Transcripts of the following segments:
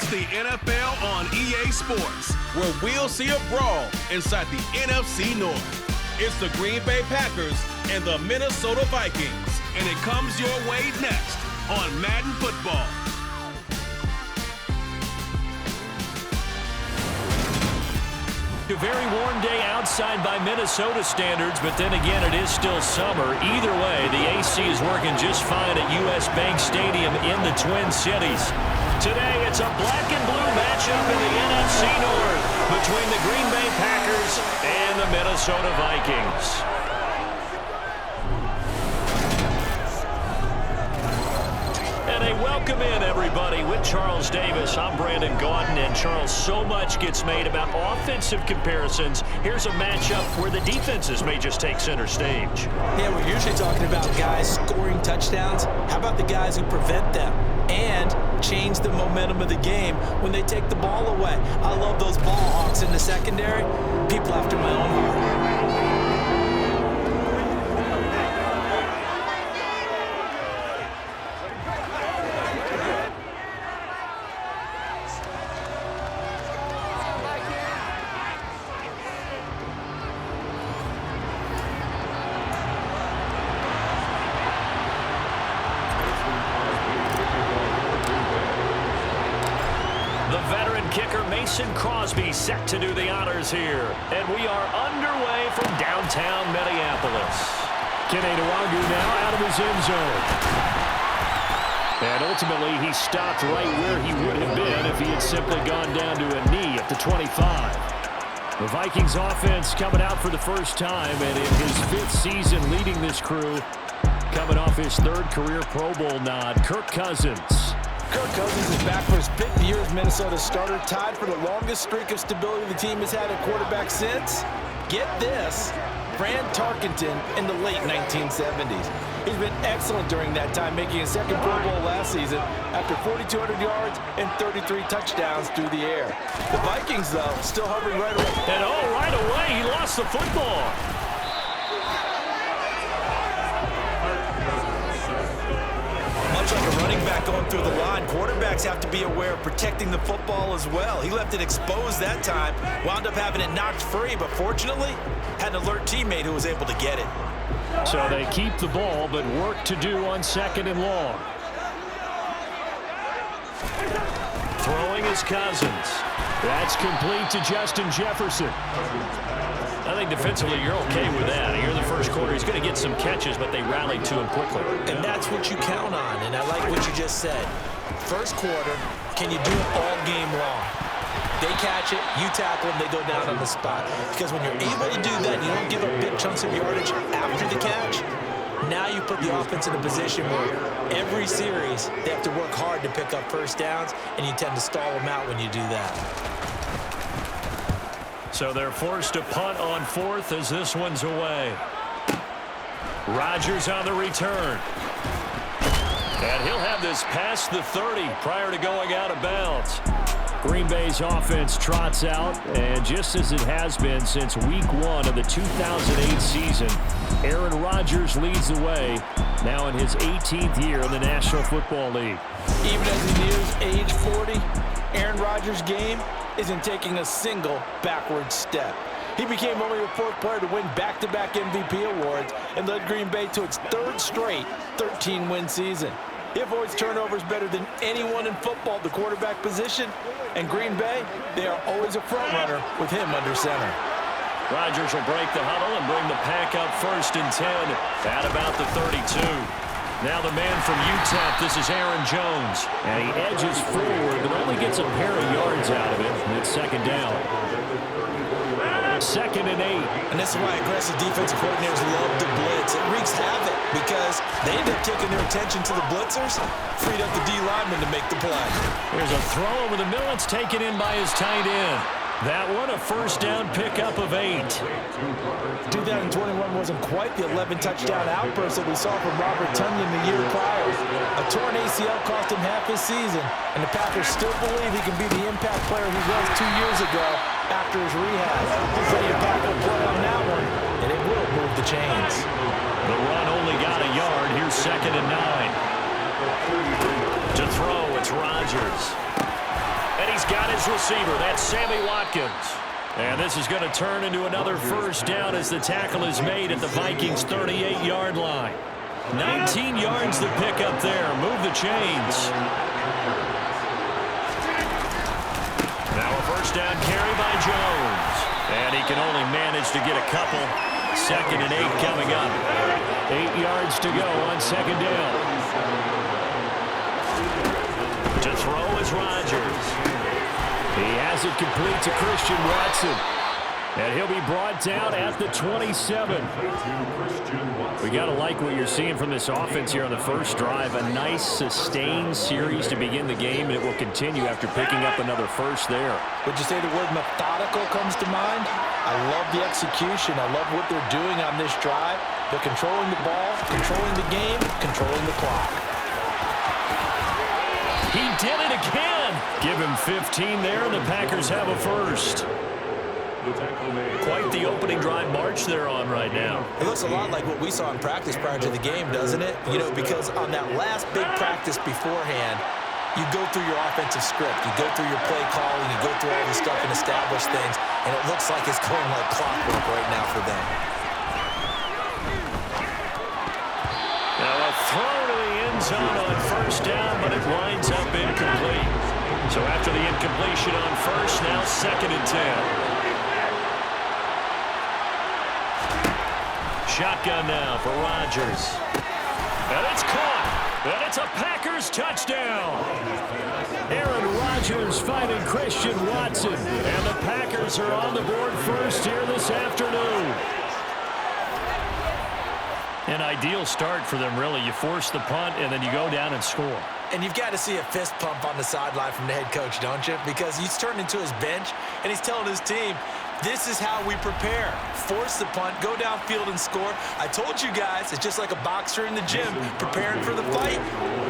It's the NFL on EA Sports, where we'll see a brawl inside the NFC North. It's the Green Bay Packers and the Minnesota Vikings, and it comes your way next on Madden Football. A very warm day outside by Minnesota standards, but then again, it is still summer. Either way, the AC is working just fine at US Bank Stadium in the Twin Cities. Today, it's a black and blue matchup in the NFC North between the Green Bay Packers and the Minnesota Vikings. Welcome in, everybody. With Charles Davis, I'm Brandon Gaudin, and Charles, so much gets made about offensive comparisons. Here's a matchup where the defenses may just take center stage. Yeah, we're usually talking about guys scoring touchdowns. How about the guys who prevent them and change the momentum of the game when they take the ball away? I love those ball hawks in the secondary. People after my own heart. Crosby set to do the honors here. And we are underway from downtown Minneapolis. Kene Nwangwu now out of his end zone. And ultimately, he stopped right where he would have been if he had simply gone down to a knee at the 25. The Vikings offense coming out for the first time, and in his 5th season leading this crew, coming off his 3rd career Pro Bowl nod, Kirk Cousins. Kirk Cousins is back for his 5th year as Minnesota's starter, tied for the longest streak of stability the team has had at quarterback since, get this, Fran Tarkenton in the late 1970s. He's been excellent during that time, making his 2nd Pro Bowl last season after 4,200 yards and 33 touchdowns through the air. The Vikings, though, still hovering right away. And right away, he lost the football. Much like a running back going through the line, quarterbacks have to be aware of protecting the football as well. He left it exposed that time, wound up having it knocked free, but fortunately, had an alert teammate who was able to get it. So they keep the ball, but work to do on 2nd and long. Throwing is Cousins. That's complete to Justin Jefferson. I think defensively you're okay with that. Here in the first quarter, he's going to get some catches, but they rallied to him quickly. And that's what you count on, and I like what you just said. First quarter, can you do it all game long? They catch it, you tackle them, they go down on the spot. Because when you're able to do that, you don't give up big chunks of yardage after the catch. Now you put the offense in a position where every series they have to work hard to pick up first downs, and you tend to stall them out when you do that. So they're forced to punt on 4th as this one's away. Rodgers on the return. And he'll have this past the 30 prior to going out of bounds. Green Bay's offense trots out, and just as it has been since week 1 of the 2008 season, Aaron Rodgers leads the way, now in his 18th year in the National Football League. Even as he nears age 40, Aaron Rodgers' game isn't taking a single backward step. He became only the 4th player to win back-to-back MVP awards and led Green Bay to its 3rd straight 13-win season. He avoids turnovers better than anyone in football at the quarterback position, and Green Bay, they are always a front runner with him under center. Rodgers will break the huddle and bring the pack up 1st and 10 at about the 32. Now the man from UTEP, this is Aaron Jones. And he edges forward, but only gets a pair of yards out of it. And it's 2nd down. 2nd and 8. And this is why aggressive defensive coordinators love to blitz. It wreaks havoc because they end up taking their attention to the blitzers, freed up the D lineman to make the play. Here's a throw over the middle. It's taken in by his tight end. That one, a 1st down pickup of 8. 2021 wasn't quite the 11-touchdown outburst that we saw from Robert Tonyan the year prior. A torn ACL cost him half his season, and the Packers still believe he can be the impact player he was 2 years ago after his rehab. Plenty of Packer play on that one, and it will move the chains. The run only got a yard. Here's 2nd and 9. To throw, it's Rodgers. got his receiver. That's Sammy Watkins. And this is going to turn into another first down as the tackle is made at the Vikings' 38-yard line. 19 yards to pick up there. Move the chains. Now a first down carry by Jones. And he can only manage to get a couple. 2nd and 8 coming up. 8 yards to go on second down. To throw is Rodgers. He has it complete to Christian Watson. And he'll be brought down at the 27. We got to like what you're seeing from this offense here on the first drive. A nice, sustained series to begin the game, and it will continue after picking up another first there. Would you say the word methodical comes to mind? I love the execution. I love what they're doing on this drive. They're controlling the ball, controlling the game, controlling the clock. He did it again. Give him 15 there, and the Packers have a first. Quite the opening drive march they're on right now. It looks a lot like what we saw in practice prior to the game, doesn't it? You know, because on that last big practice beforehand, you go through your offensive script, you go through your play calling, you go through all this stuff and establish things, and it looks like it's going like clockwork right now for them. Now a throw to the end zone on first down, but it winds up incomplete. So after the incompletion on first, now 2nd and 10. Shotgun now for Rodgers. And it's caught. And it's a Packers touchdown. Aaron Rodgers finding Christian Watson. And the Packers are on the board first here this afternoon. An ideal start for them, really. You force the punt, and then you go down and score. And you've got to see a fist pump on the sideline from the head coach, don't you? Because he's turned into his bench, and he's telling his team, this is how we prepare. Force the punt, go downfield and score. I told you guys, it's just like a boxer in the gym, preparing for the fight.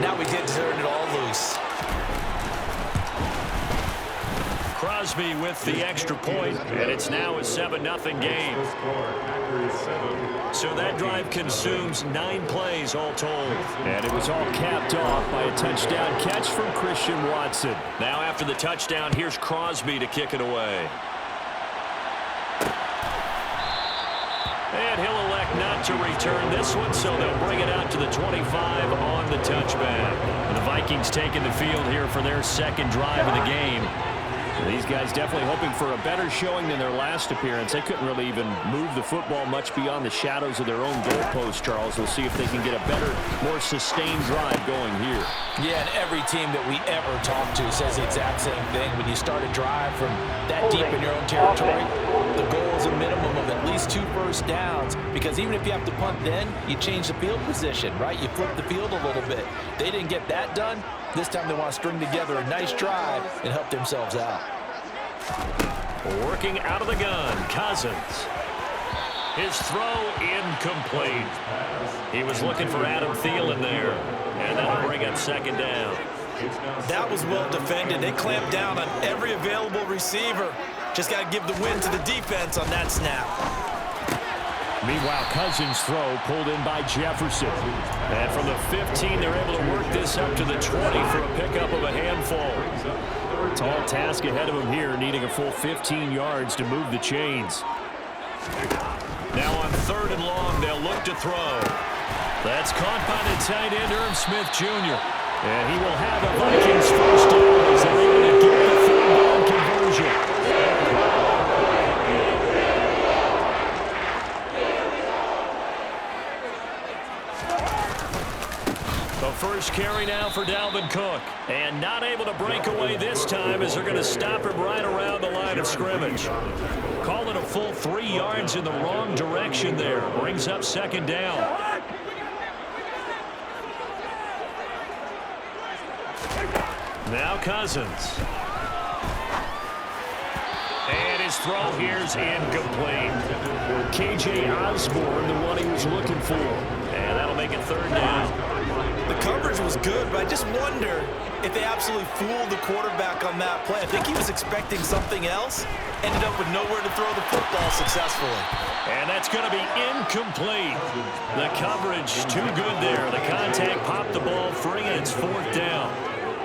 Now we get to turn it all loose. Crosby with the extra point, and it's now a 7-0 game. So that drive consumes 9 plays all told. And it was all capped off by a touchdown catch from Christian Watson. Now after the touchdown, here's Crosby to kick it away. And he'll elect not to return this one, so they'll bring it out to the 25 on the touchback. And the Vikings taking the field here for their second drive of the game. These guys definitely hoping for a better showing than their last appearance. They couldn't really even move the football much beyond the shadows of their own goalpost, Charles. We'll see if they can get a better, more sustained drive going here. Yeah, and every team that we ever talk to says the exact same thing. When you start a drive from that deep in your own territory, the goal is a minimum of at least 2 first downs, because even if you have to punt then, you change the field position, right? You flip the field a little bit. They didn't get that done. This time they want to string together a nice drive and help themselves out. Working out of the gun, Cousins. His throw incomplete. He was looking for Adam Thielen there, and that'll bring up second down. That was well defended. They clamped down on every available receiver. Just got to give the win to the defense on that snap. Meanwhile, Cousins' throw pulled in by Jefferson. And from the 15, they're able to work this up to the 20 for a pickup of a handful. Tall task ahead of him here, needing a full 15 yards to move the chains. Now on 3rd and long, they'll look to throw. That's caught by the tight end, Irv Smith Jr. And he will have a Vikings first down as they're able to get the 3rd down conversion. First carry now for Dalvin Cook. And not able to break away this time as they're going to stop him right around the line of scrimmage. Call it a full 3 yards in the wrong direction there. Brings up second down. Now Cousins. And his throw here's incomplete. KJ Osborne, the one he was looking for. And that'll make it 3rd down. The coverage was good, but I just wonder if they absolutely fooled the quarterback on that play. I think he was expecting something else. Ended up with nowhere to throw the football successfully. And that's going to be incomplete. The coverage too good there. The contact popped the ball free, and it's 4th down.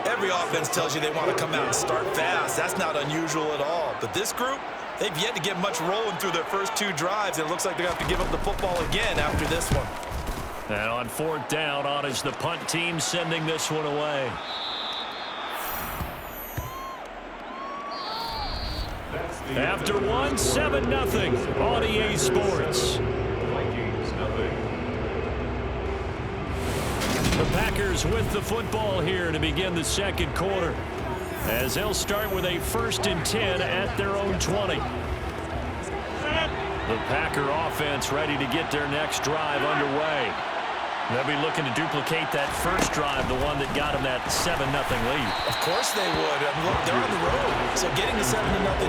Every Every offense tells you they want to come out and start fast. That's not unusual at all. But this group, they've yet to get much rolling through their first 2 drives, and it looks like they're going to have to give up the football again after this one. And on 4th down, on is the punt team sending this one away. After one, 7-0 on EA Sports. The Packers with the football here to begin the second quarter, as they'll start with a 1st and 10 at their own 20. The Packer offense ready to get their next drive underway. They'll be looking to duplicate that first drive, the one that got them that 7-0 lead. Of course they would. I mean, look, they're on the road. So getting the 7-0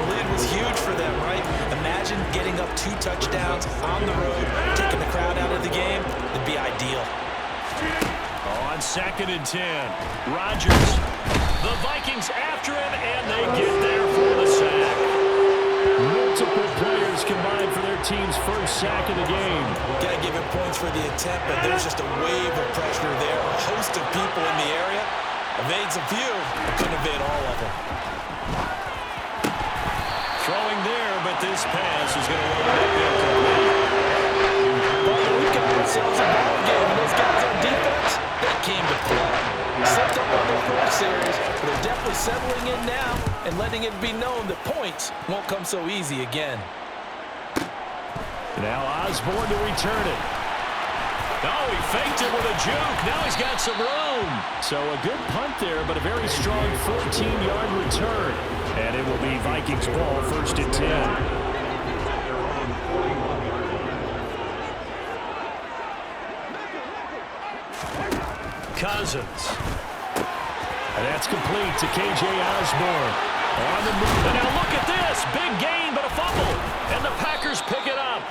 lead was huge for them, right? Imagine getting up 2 touchdowns on the road, taking the crowd out of the game. It'd be ideal. On 2nd and 10, Rodgers. The Vikings after him, and they get there for the sack. Multiple players combined for their team's first sack of the game. Gotta give him points for the attempt, but there's just a wave of pressure there. A host of people in the area. Evades a few, couldn't evade all of them. Throwing there, but this pass is going to wind up incomplete. Well, we've got ourselves a ball game, and those guys on defense, they came to play. Slipped up on their first series, but they're definitely settling in now and letting it be known that points won't come so easy again. Now Osborne to return it. Oh, he faked it with a juke. Now he's got some room. So a good punt there, but a very strong 14-yard return. And it will be Vikings ball, 1st and 10. Cousins. And that's complete to K.J. Osborne. On the move. And now look at this. Big gain, but a fumble. And the Packers pick it up.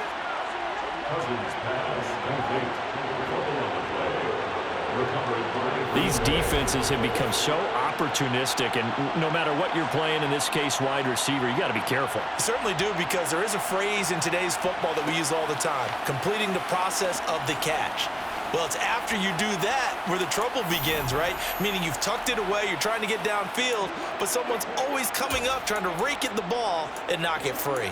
These defenses have become so opportunistic, and no matter what you're playing, in this case wide receiver, you got to be careful. You certainly do, because there is a phrase in today's football that we use all the time: completing the process of the catch. Well, it's after you do that where the trouble begins, right? Meaning you've tucked it away, you're trying to get downfield, but someone's always coming up trying to rake at the ball and knock it free.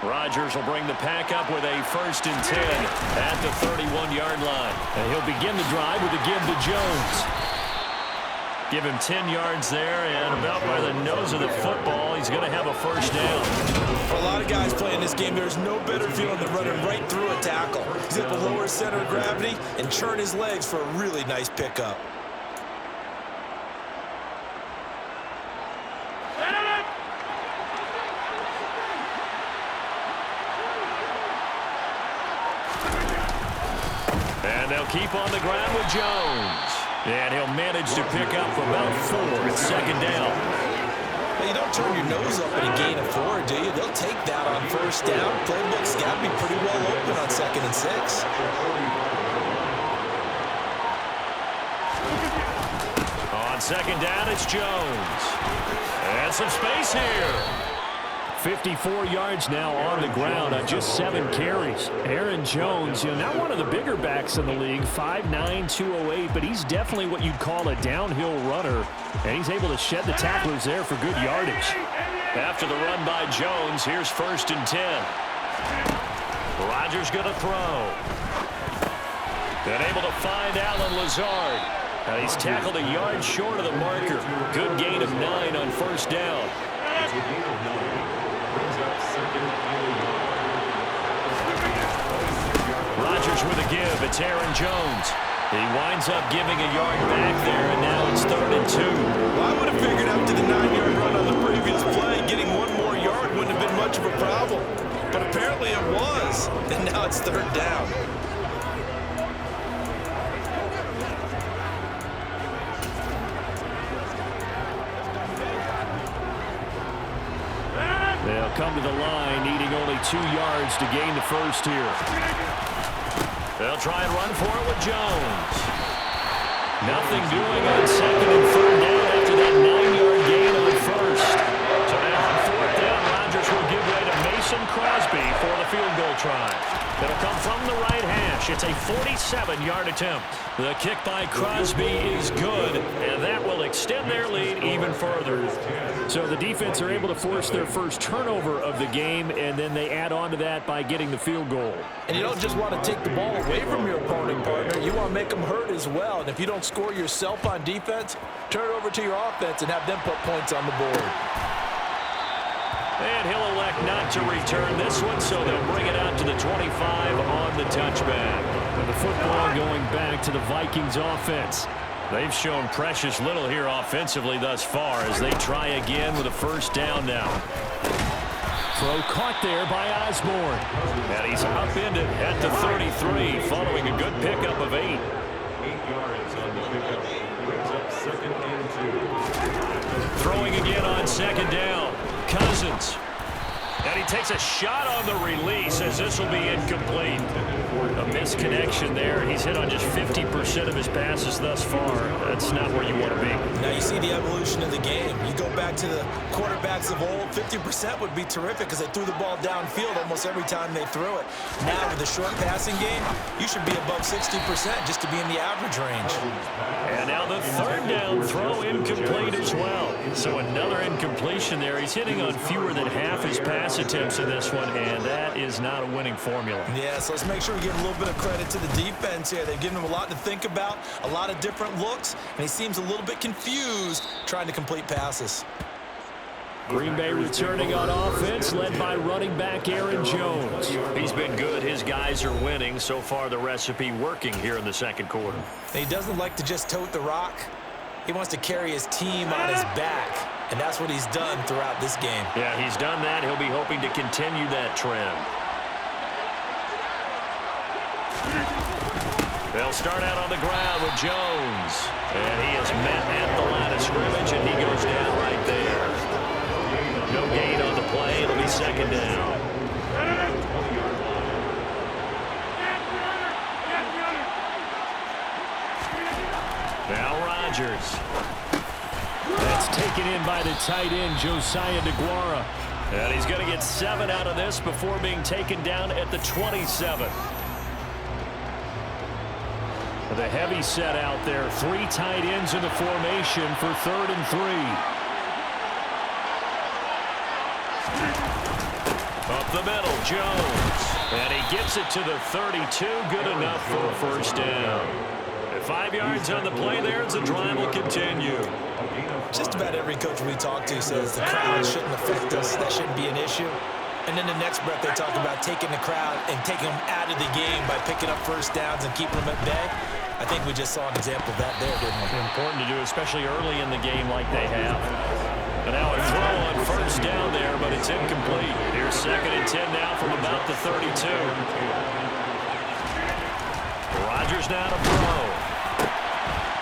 Rodgers will bring the pack up with a 1st and 10 at the 31-yard line. And he'll begin the drive with a give to Jones. Give him 10 yards there, and about by the nose of the football, he's going to have a 1st down. For a lot of guys playing this game, there's no better feeling than running right through a tackle. He's at the lower center of gravity and churn his legs for a really nice pickup. And they'll keep on the ground with Jones. And he'll manage to pick up about 4 at 2nd down. Well, you don't turn your nose up at a gain of 4, do you? They'll take that on 1st down. Playbook's got to be pretty well open on 2nd and 6. On 2nd down, it's Jones. And some space here. 54 yards now on the ground on just 7 carries. Aaron Jones, not one of the bigger backs in the league, 5'9", 208, but he's definitely what you'd call a downhill runner, and he's able to shed the tacklers there for good yardage. After the run by Jones, here's 1st and 10. Rodgers going to throw. Then able to find Allen Lazard. Now he's tackled a yard short of the marker. Good gain of 9 on 1st down. Rodgers with a give. It's Aaron Jones. He winds up giving a yard back there, and now it's 3rd and 2. Well, I would have figured after the 9-yard run on the previous play, getting 1 more yard wouldn't have been much of a problem. But apparently it was, and now it's 3rd down. They'll come to the line, needing only 2 yards to gain the 1st here. They'll try and run for it with Jones. Nothing doing on 2nd and 3rd down after that 9-yard gain on 1st. So now on 4th down, Rodgers will field goal try. It'll come from the right hash. It's a 47-yard attempt. The kick by Crosby is good, and that will extend their lead even further. So the defense are able to force their first turnover of the game, and then they add on to that by getting the field goal. And you don't just want to take the ball away from your opponent, partner. You want to make them hurt as well. And if you don't score yourself on defense, turn it over to your offense and have them put points on the board. And he'll elect not to return this one, so they'll bring it out to the 25 on the touchback. And the football going back to the Vikings offense. They've shown precious little here offensively thus far as they try again with a first down now. Throw caught there by Osborne. And he's upended at the 33 following a good pickup of 8. 8 yards on the pickup. Brings up 2nd and 2. Throwing again on 2nd down. Cousins. And he takes a shot on the release as this will be incomplete. A misconnection there. He's hit on just 50% of his passes thus far. That's not where you want to be. Now you see the evolution of the game. You go back to the quarterbacks of old, 50% would be terrific because they threw the ball downfield almost every time they threw it. Now with the short passing game, you should be above 60% just to be in the average range. And now the 3rd down throw incomplete as well. So another incompletion there. He's hitting on fewer than half his pass attempts in this one, and that is not a winning formula. Yeah, so let's make sure we give a little bit of credit to the defense here. They've given him a lot to think about, a lot of different looks, and he seems a little bit confused trying to complete passes. Green Bay returning on offense, led by running back Aaron Jones. He's been good. His guys are winning. So far, the recipe working here in the 2nd quarter. He doesn't like to just tote the rock. He wants to carry his team on his back, and that's what he's done throughout this game. Yeah, he's done that. He'll be hoping to continue that trend. They'll start out on the ground with Jones. And he is met at the line of scrimmage, and he goes down right there. No gain on the play. It'll be 2nd down. Now Rodgers. That's taken in by the tight end, Josiah DeGuara. And he's going to get 7 out of this before being taken down at the 27. The heavy set out there. 3 tight ends in the formation for 3rd and 3. Up the middle, Jones. And he gets it to the 32. Good enough for a first down. 5 yards on the play there as the drive will continue. Just about every coach we talk to says the crowd shouldn't affect us. That shouldn't be an issue. And then the next breath they talk about taking the crowd and taking them out of the game by picking up first downs and keeping them at bay. I think we just saw an example of that there, didn't we? Important to do, especially early in the game like they have. And now a throw on first down there, but it's incomplete. Here's 2nd and 10 now from about the 32. Rodgers now to throw.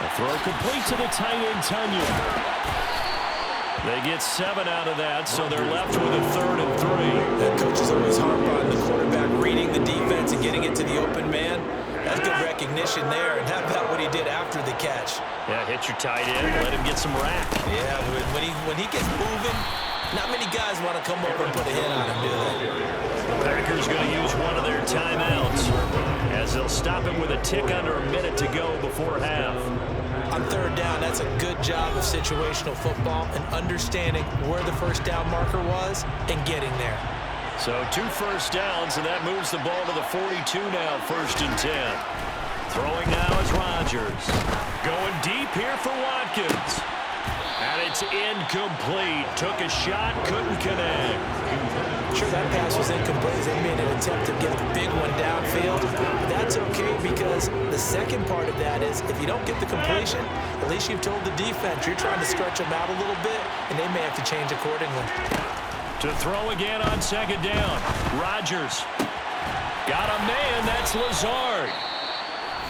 A throw complete to the tight end, Tunyon. They get 7 out of that, so they're left with a 3rd and 3. That coach is always harp on the quarterback reading the defense and getting it to the open man. That's good recognition there. And how about what he did after the catch? Yeah, hit your tight end, let him get some rack. Yeah, when he gets moving, not many guys want to come over and put a hit on him, do they? The Packers going to use one of their timeouts as they'll stop him with a tick under a minute to go before half. On 3rd down, that's a good job of situational football and understanding where the first down marker was and getting there. So 2 first downs, and that moves the ball to the 42 now, 1st and 10. Throwing now is Rodgers. Going deep here for Watkins. And it's incomplete. Took a shot, couldn't connect. Sure, that pass was incomplete. They made an attempt to get a big one downfield. But that's okay because the second part of that is if you don't get the completion, at least you've told the defense you're trying to stretch them out a little bit, and they may have to change accordingly. To throw again on 2nd down. Rodgers. Got a man. That's Lazard.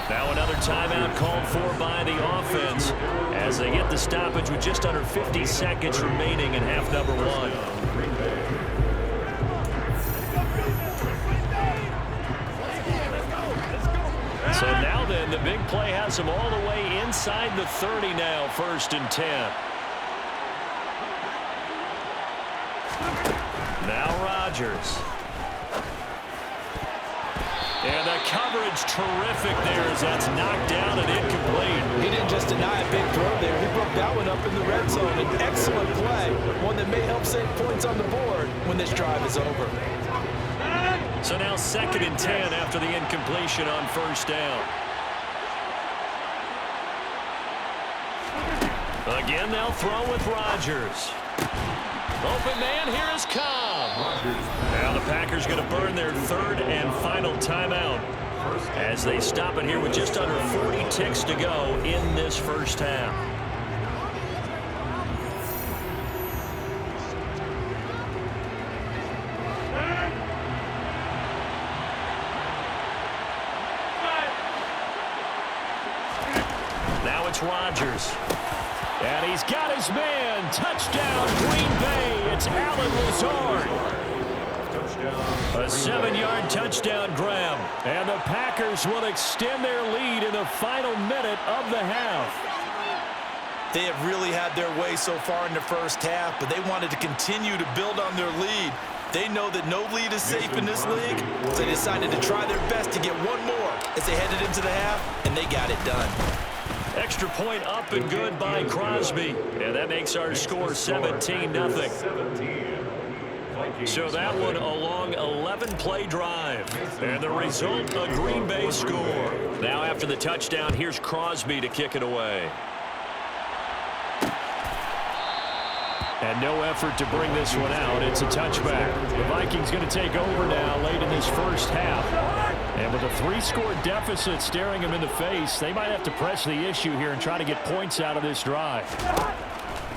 Now another timeout called for by the offense as they get the stoppage with just under 50 seconds remaining in half number 1. So now then, the big play has them all the way inside the 30 now, 1st and 10. Now Rodgers. coverage terrific there as that's knocked down and incomplete. He didn't just deny a big throw there. He broke that one up in the red zone. An excellent play, one that may help save points on the board when this drive is over. So now 2nd and 10 after the incompletion on 1st down. Again, they'll throw with Rodgers. Open man, here is Cobb. Now the Packers going to burn their 3rd and final timeout as they stop it here with just under 40 ticks to go in this 1st half. Now it's Rodgers. And he's got his man. Touchdown, Green Bay. It's Allen Lazard. A 7-yard touchdown grab. And the Packers will extend their lead in the final minute of the half. They have really had their way so far in the 1st half, but they wanted to continue to build on their lead. They know that no lead is safe in this league, so they decided to try their best to get one more as they headed into the half, and they got it done. Extra point up and good by Crosby. And that makes our score 17-0. So that one a long 11-play drive. And the result, a Green Bay score. Now after the touchdown, here's Crosby to kick it away. And no effort to bring this one out. It's a touchback. The Vikings going to take over now late in this 1st half. And with a 3-score deficit staring them in the face, they might have to press the issue here and try to get points out of this drive.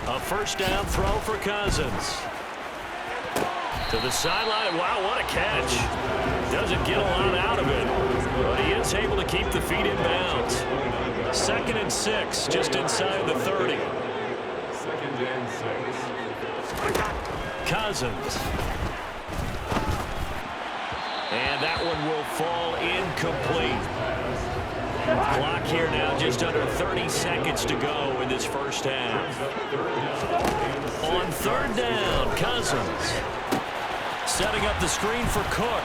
A 1st down throw for Cousins. To the sideline. Wow, what a catch. Doesn't get a lot out of it, but he is able to keep the feet in bounds. 2nd and 6, just inside the 30. 2nd and 6. Cousins. And that one will fall incomplete. Clock here now, just under 30 seconds to go in this 1st half. On 3rd down, Cousins. Setting up the screen for Cook.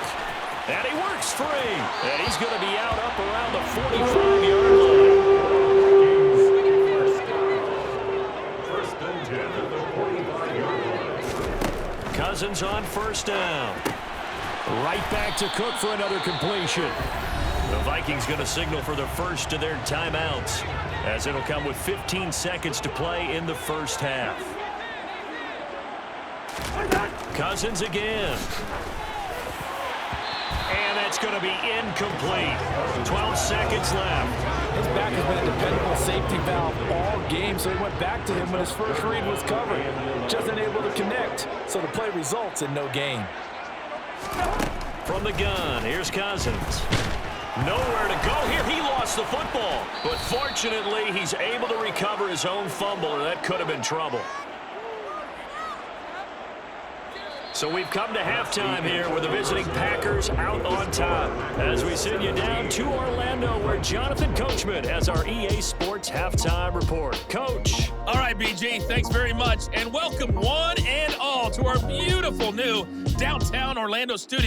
And he works free. And he's going to be out up around the 45-yard line. First and 10 at the 45-yard line. Cousins on 1st down. Right back to Cook for another completion. The Vikings going to signal for the 1st of their timeouts, as it'll come with 15 seconds to play in the 1st half. Cousins again. And that's going to be incomplete. 12 seconds left. His back has been a dependable safety valve all game, so he went back to him when his first read was covered. Just unable to connect, so the play results in no gain. From the gun, here's Cousins. Nowhere to go here. He lost the football. But fortunately, he's able to recover his own fumble, or that could have been trouble. So we've come to halftime here with the visiting Packers out on top. As we send you down to Orlando, where Jonathan Coachman has our EA Sports Halftime Report. Coach. All right, BG, thanks very much. And welcome one and all to our beautiful new downtown Orlando studio.